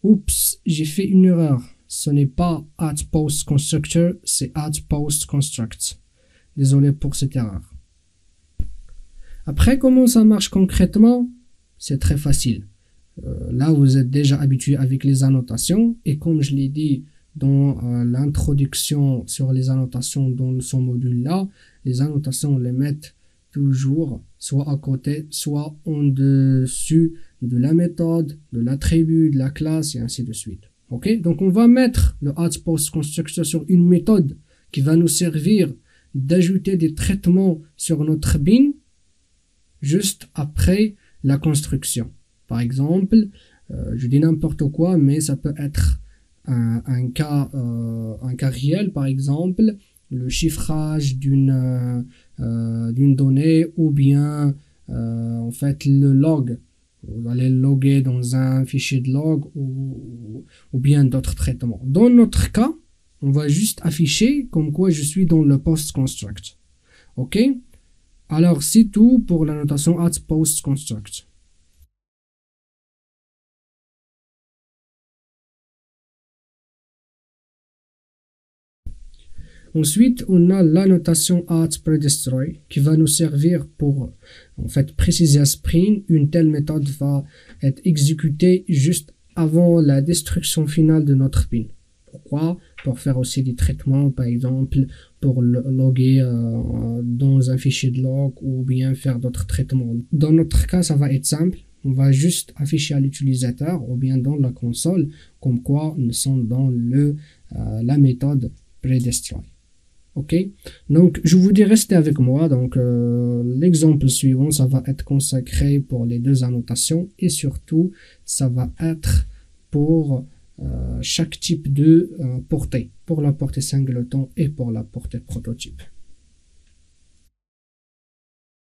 Oups, j'ai fait une erreur. Ce n'est pas add_post_constructor, c'est add_post_construct. Désolé pour cette erreur. Après, comment ça marche concrètement? C'est très facile. Là, vous êtes déjà habitué avec les annotations et comme je l'ai dit dans l'introduction sur les annotations dans ce module-là, les annotations, on les met toujours soit à côté, soit en dessus de la méthode, de l'attribut, de la classe et ainsi de suite. Ok? Donc, on va mettre le add_post_constructor sur une méthode qui va nous servir d'ajouter des traitements sur notre bin juste après la construction. Par exemple, je dis n'importe quoi, mais ça peut être un cas réel, par exemple, le chiffrage d'une donnée ou bien en fait le log. Vous allez loguer dans un fichier de log ou bien d'autres traitements. Dans notre cas, on va juste afficher comme quoi je suis dans le post-construct. Ok? Alors, c'est tout pour la notation add_post_construct. Ensuite, on a la notation add_predestroy qui va nous servir pour en fait préciser à Spring une telle méthode va être exécutée juste avant la destruction finale de notre bin. Pourquoi? Pour faire aussi des traitements, par exemple, pour loguer dans un fichier de log ou bien faire d'autres traitements. Dans notre cas, ça va être simple. On va juste afficher à l'utilisateur ou bien dans la console comme quoi nous sommes dans la méthode predestroy. Ok, donc je vous dis restez avec moi. Donc l'exemple suivant, ça va être consacré pour les deux annotations et surtout ça va être pour chaque type de portée, pour la portée singleton et pour la portée prototype.